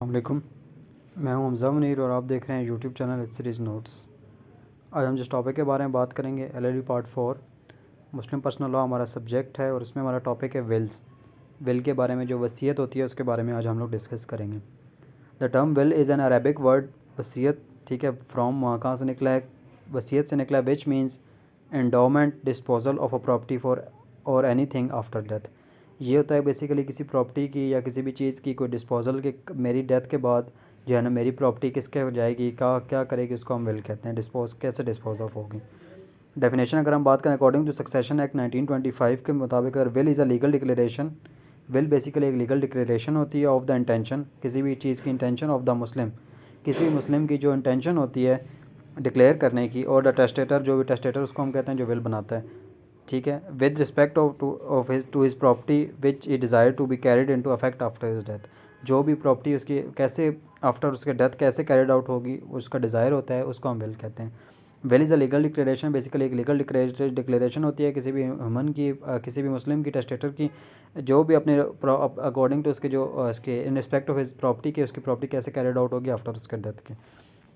वालेकुम, मैं हूं हमज़ा मुनीर और आप देख रहे हैं यूट्यूब चैनल सीरीज़ नोट्स। आज हम जिस टॉपिक के बारे में बात करेंगे एलएलबी पार्ट 4 मुस्लिम पर्सनल लॉ हमारा सब्जेक्ट है और इसमें हमारा टॉपिक है विल के बारे में, जो वसीयत होती है उसके बारे में आज हम लोग डिस्कस करेंगे। The term will is an Arabic word वसीयत, ठीक है, फ्रॉम कहाँ से निकला है, वसीयत से निकला है, which means endowment disposal of a property for और एनी थिंग आफ्टर डेथ। ये होता है बेसिकली किसी प्रॉपर्टी की या किसी भी चीज़ की कोई डिस्पोजल के, मेरी डेथ के बाद जो है ना मेरी प्रॉपर्टी किसके हो जाएगी, क्या करेगी, उसको हम विल कहते हैं। कैसे डिस्पोज ऑफ होगी। डेफिनेशन अगर हम बात करें अकॉर्डिंग टू सक्सेशन एक्ट 1925 के मुताबिक, अगर will is a legal declaration, will basically एक लीगल डिक्लेरेशन होती है ऑफ द इंटेंशन, किसी भी चीज़ की इंटेंशन ऑफ द मुस्लिम, किसी भी मुस्लिम की जो इंटेंशन होती है डिक्लेयर करने की, और द टेस्टेटर, जो भी टेस्टेटर उसको हम कहते हैं जो विल बनाता है, ठीक है, with respect of his property which he desire to be carried into affect after his death. जो भी प्रॉपर्टी उसकी कैसे आफ्टर उसके डेथ कैसे कैरिड आउट होगी उसका डिज़ायर होता है, उसको हम विल कहते हैं। Will is a legal declaration, basically एक लीगल डिक्लेरेशन होती है किसी भी ह्यूमन की, किसी भी मुस्लिम की, टेस्टेटर की, जो भी अपने अकॉर्डिंग टू उसके जो उसके in respect of his property की, उसकी प्रॉपर्टी कैसे कैरिड आउट होगी आफ्टर उसके डेथ के।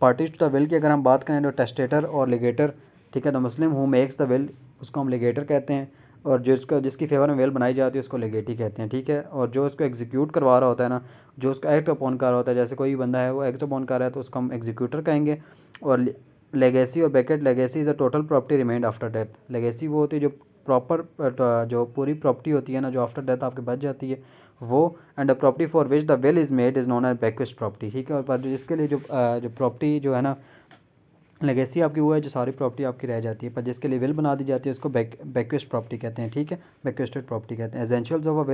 पार्टीज टू द विल की अगर हम बात करें तो टेस्टेटर और लिगेटर, ठीक है, the Muslim who makes the will उसको हम लिगेटर कहते हैं, और जिसकी फेवर में विल बनाई जाती है उसको लिगेटी कहते हैं, ठीक है। और जो उसको एग्जीक्यूट करवा रहा होता है ना, जो उसको एक्ट अपॉन कर रहा होता है, जैसे कोई बंदा है वो एक्ट अपॉन कर रहा है तो उसको हम एग्जीक्यूटर कहेंगे। और लेगेसी और baked legacy is a total property remained after death. Legacy वो होती है जो प्रॉपर जो पूरी प्रॉपर्टी होती है ना, जो आफ्टर डेथ आपके बच जाती है वो, and the property for which the will is made is known as bequest property, ठीक है। और पर जिसके लिए जो प्रॉपर्टी जो है ना लेगेसी आपकी वो है जो सारी प्रॉपर्टी आपकी रह जाती है, पर जिसके लिए विल बना दी जाती है उसको बेक्विस्ट प्रॉपर्टी कहते हैं, ठीक है, बेक्विस्टेड प्रॉपर्टी कहते हैं। एजेंशियल्स ऑफ अ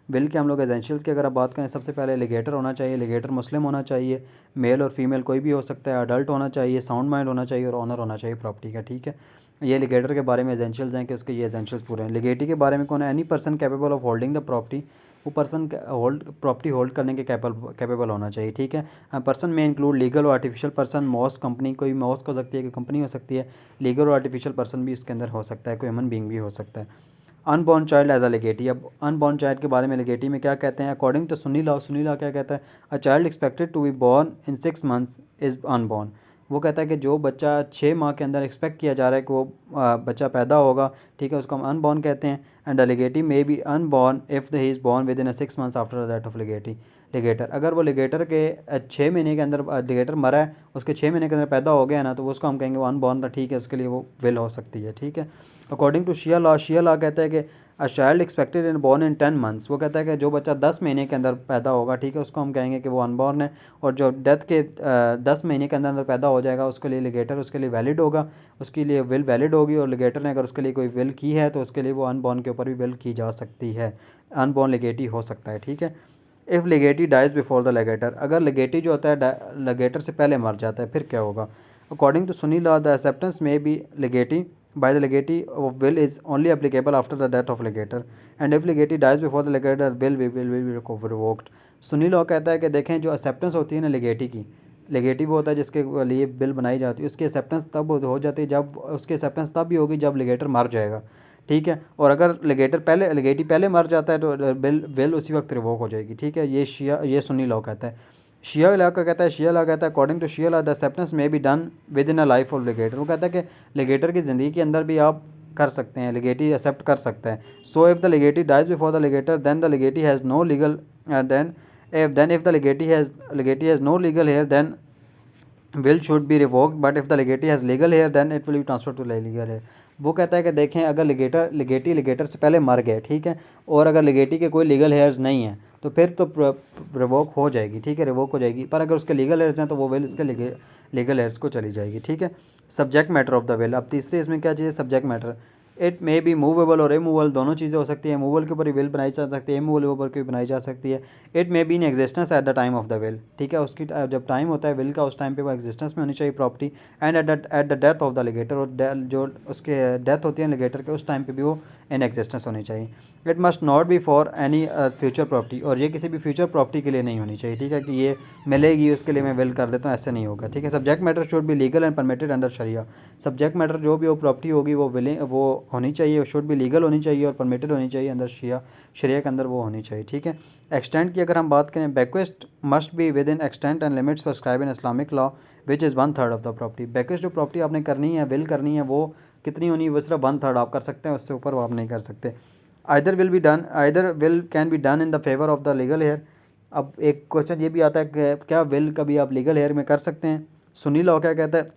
विल के हम लोग एजेंशियल्स की अगर आप बात करें, सबसे पहले लिगेटर होना चाहिए, लिगेटर मुस्लिम होना चाहिए, मेल और फीमेल कोई भी हो सकता है, अडल्ट होना चाहिए, साउंड माइंड होना चाहिए और ऑनर होना चाहिए प्रॉपर्टी का, ठीक है। ये लिगेटर के बारे में एजेंशियल्स हैं कि उसके ये एजेंशियल्स पूरे हैं। लिगेटी के बारे में कौन है, any person capable of holding the property, वो पर्सन प्रॉपर्टी होल्ड करने के कैपेबल होना चाहिए, ठीक है। पर्सन में इंक्लूड लीगल और आर्टिफिशियल पर्सन, मॉस कंपनी, कोई मॉस हो सकती है, कोई कंपनी हो सकती है, लीगल और आर्टिफिशियल पर्सन भी उसके अंदर हो सकता है, कोई ह्यूमन बींग भी हो सकता है। अनबॉर्न चाइल्ड एज अ लिगेटी, अब अनबॉर्न चाइल्ड के बारे में लिगेटी में क्या कहते हैं, अकॉर्डिंग टू सुन्नी लॉ क्या कहता है, a child expected to be born in 6 months is unborn. वो कहता है कि जो बच्चा 6 माह के अंदर एक्सपेक्ट किया जा रहा है कि वो बच्चा पैदा होगा, ठीक है, उसको हम अनबॉर्न कहते हैं। And the legatee may be unborn if he is born within 6 months after the death of legator. अगर वो लिगेटर के 6 महीने के अंदर लिगेटर मरा है, उसके 6 महीने के अंदर पैदा हो गया है ना, तो उसको हम कहेंगे वो अनबॉर्न था, ठीक है, उसके लिए वो विल हो सकती है, ठीक है। अकॉर्डिंग टू शिया लॉ कहता है कि अ child expected in born in 10 months, वो कहता है कि जो बच्चा 10 महीने के अंदर पैदा होगा, ठीक है, उसको हम कहेंगे कि वो अनबॉर्न है। और जो डेथ के 10 महीने के अंदर पैदा हो जाएगा उसके लिए लिगेटर उसके लिए वैलिड होगा, उसके लिए विल वैलिड होगी। और लिगेटर ने अगर उसके लिए कोई विल की है तो उसके लिए वो अनबॉर्न के ऊपर भी विल की जा सकती है, अनबॉर्न लिगेटी हो सकता है, ठीक है। इफ़ लिगेटी डाइज बिफोर द लेगेटर, अगर लिगेटी जो होता है लेगेटर से पहले मर जाता है फिर क्या होगा। अकॉर्डिंग टू सुनी law the acceptance may B लिगेटी by the legatee of will is only applicable after the death of legator, and if legatee dies before the legator will be revoked। सुनी लॉ कहता है कि देखें जो acceptance होती है ना लिगेटी की, लिगेटी वो होता है जिसके लिए बिल बनाई जाती है, उसकी एक्सेप्टेंस तब हो जाती है जब उसकी एक्सेप्टेंस तब भी होगी जब लिगेटर मर जाएगा, ठीक है। और अगर लिगेटी पहले मर जाता है तो बिल उसी वक्त रिवोक हो जाएगी, ठीक है। ये सुन्नी लॉ कहता है। शिया लॉ कहता है according to Shia law the acceptance may be done within a life of legator. वो कहता है कि लिगेटर की ज़िंदगी के अंदर भी आप कर सकते हैं, लिगेटी एक्सेप्ट कर सकता है। So if the legatee dies before the legator then the legatee has no legal then if the legatee has no legal heir then will should be revoked, but if the legatee has legal heir then it will be transfer to legal heir. वो कहता है कि देखें अगर लिगेटर से पहले मर गए, ठीक है, और अगर लिगेटी के कोई लीगल हेयर्स नहीं हैं तो फिर तो रिवोक हो जाएगी, ठीक है, रिवोक हो जाएगी। पर अगर उसके लीगल हेयर्स हैं तो वो विल उसके लीगल हेयर्स को चली जाएगी, ठीक है। Subject matter of the will, अब तीसरे इसमें क्या चाहिए, subject matter. It may be movable और इमूवेबल, दोनों चीज़ें हो सकती हैं, मूवेबल के ऊपर भी विल बनाई जा सकती है, इमूवेबल के ऊपर भी बनाई जा सकती है। It may be in existence at the time of the will, ठीक है, उसकी जब टाइम होता है विल का उस टाइम पे वो एग्जिस्टेंस में होनी चाहिए property. And at the death of the legator, और जो उसके डेथ होती है लिगेटर के उस टाइम पे भी वो इन एग्जिस्टेंस होनी चाहिए। It must not be for any future property, और ये किसी भी फ्यूचर प्रॉपर्टी के लिए नहीं होनी चाहिए, ठीक है, कि ये मिलेगी उसके लिए मैं विल कर देता हूँ, ऐसे नहीं होगा, ठीक है। Subject matter should be legal and permitted under Sharia, subject matter जो भी वो प्रॉपर्टी होगी वो होनी चाहिए, शुड भी लीगल होनी चाहिए और परमिटेड होनी चाहिए अंदर शरिया के अंदर वो होनी चाहिए, ठीक है। एक्सटेंट की अगर हम बात करें, bequest must be within extent and limits prescribe in Islamic law which is 1/3 of the property. Bequest जो प्रॉपर्टी आपने करनी है, विल करनी है, वो कितनी होनी है, वो सिर्फ 1/3 आप कर सकते हैं, उससे ऊपर वो आप नहीं कर सकते। Either will can be done in the favour of the legal heir. अब एक क्वेश्चन ये भी आता है कि क्या विल कभी आप लीगल हेयर में कर सकते हैं। सुन्नी लॉ क्या कहता है,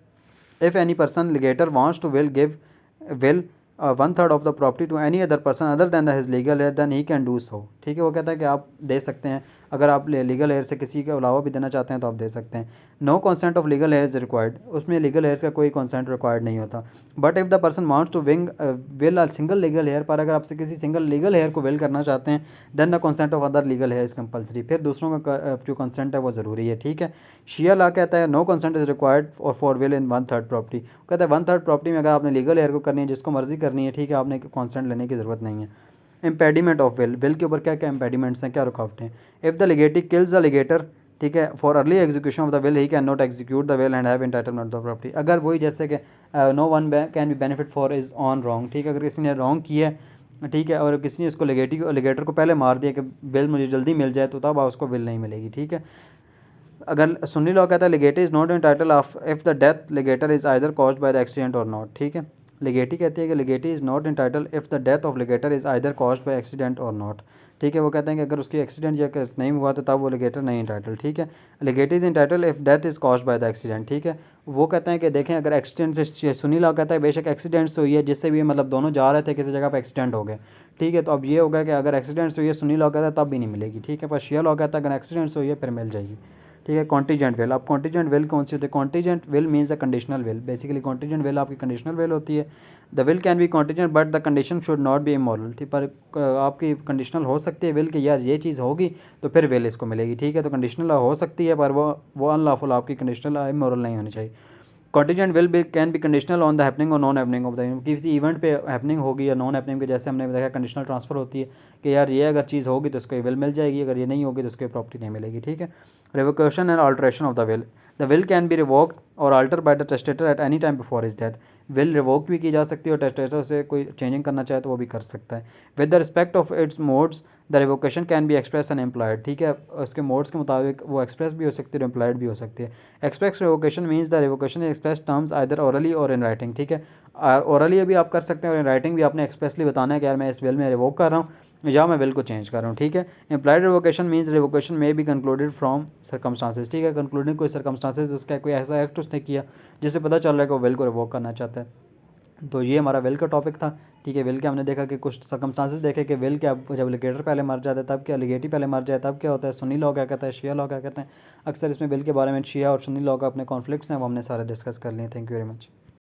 if any person legator wants to will 1/3 of the property to any other person other than his legal heir then he can do so, ठीक है। वो कहता है कि आप दे सकते हैं, अगर आप लीगल हेयर से किसी के अलावा भी देना चाहते हैं तो आप दे सकते हैं। No consent of legal heir is required, उसमें लीगल हेयर का कोई कंसेंट रिक्वायर्ड नहीं होता। But if the person wants to will a single legal heir, पर अगर आपसे किसी सिंगल लीगल हेयर को विल करना चाहते हैं then the consent of other legal heir is compulsory, फिर दूसरों का जो कंसेंट है वो ज़रूरी है, ठीक है। शिया लॉ कहता है no consent is required for will in 1/3 property. कहता है 1/3 प्रॉपर्टी में अगर आपने लीगल हेयर को करनी है, जिसको मर्जी करनी है, ठीक है, आपने कंसेंट लेने की ज़रूरत नहीं है। इम्पेडिमेंट ऑफ विल के ऊपर क्या क्या इम्पेडिमेंट्स हैं, क्या रुकावटें हैं। If the legatee kills the legator, ठीक है, for early execution of the will he can not execute the will and have entitlement of property. अगर वही जैसे कि no one can be benefit for his own wrong, ठीक है, अगर किसी ने रॉन्ग किया है, ठीक है, और किसी ने इसको लिगेटर को पहले मार दिया कि विल मुझे जल्दी मिल जाए, तो तब उसको विल नहीं मिलेगी, ठीक है। अगर सुन्नी लॉ कहता है legatee is not entitled of if the death legator is either caused by the accident or not, ठीक है। लिगेटी कहती है कि legatee is not entitled if the death of legator is either caused by accident or not, ठीक है। वो कहते हैं कि अगर उसकी एक्सीडेंट या नहीं हुआ तो तब वो लिगेटर नहीं इंटाइटल, ठीक है। Legatee is entitled if death is caused by the accident, ठीक है। वो कहते हैं कि देखें अगर एक्सीडेंट से, सुन्नी लॉ कहता है बेशक एक्सीडेंट से हुई है, जिससे भी मतलब दोनों जा रहे थे किसी जगह पर एक्सीडेंट हो गया, ठीक है, तो अब ये होगा कि अगर एक्सीडेंट से हुई है, सुन्नी लॉ कहता है तब भी नहीं मिलेगी, ठीक है। पर शिया लॉ कहता है अगर एक्सीडेंट से हुई है फिर मिल जाएगी, ठीक है। कॉन्टीजेंट विल, अब कॉन्टीजेंट विल कौन सी होती है, contingent will means a conditional will. Basically contingent will आपकी कंडीशनल विल होती है। The will can B contingent but the condition should not be immoral, ठीक, पर आपकी कंडीशनल हो सकती है विल कि यार ये चीज़ होगी तो फिर विल इसको मिलेगी, ठीक है। तो कंडीशनल हो सकती है पर वो अनलॉफुल, आपकी कंडीशनल इमोरल नहीं होनी चाहिए। Contingent will be can be conditional on the happening और नॉन हैपनिंग ऑफ द, किसी इवेंट पे हैपनिंग होगी या नॉन हैपनिंग के, जैसे हमने देखा कंडीशनल ट्रांसफर होती है कि यार ये अगर चीज़ होगी तो उसको विल मिल जाएगी, अगर ये नहीं होगी तो उसको प्रॉपर्टी नहीं मिलेगी, ठीक है। Revocation and alteration of the will can be revoked or alter by the testator at any time before his death. Will revoke भी की जा सकती है और टेस्टेटर से कोई चेंजिंग करना चाहे तो वो भी कर सकता है। With the respect of its modes the revocation can be express and employed, ठीक है, उसके मोड्स के मुताबिक वो एक्सप्रेस भी हो सकती है और एम्प्लॉयड भी हो सकती है। Express revocation means the revocation express terms either orally और इन राइटिंग, ठीक है। ओरली भी आप कर सकते हैं और इन राइटिंग भी आपने एक्सप्रेसली बताना है कि यार मैं इस विल में रिवोक कर रहा हूँ या मैं विल को चेंज कर रहा हूँ, ठीक है। एम्प्लॉयड रिवोकेशन मीन्स रिवोकेशन में बी कंक्लूडेड फ्रॉम सर्कमस्टांसेस, ठीक है, कंक्लूडिंग कोई सर्कमस्टांसेस, उसका कोई ऐसा एक्ट उसने किया जिससे पता चल रहा है कि वो विल को रिवोक करना चाहता है। तो ये हमारा विल का टॉपिक था, ठीक है। विल के हमने देखा कि कुछ सर्कमस्टांसेस देखे कि विल क्या, जब लिगेटर पहले मर जाता है तब क्या, लिगेटी पहले मर जाए तब क्या होता है, सुन्नी लॉ क्या कहता है, शिया लॉ क्या कहते हैं। अक्सर इसमें विल के बारे में शिया और सुन्नी लॉ का अपने कॉन्फ्लिक्ट्स हैं वो हमने सारे डिस्कस कर लिए। Thank you very much.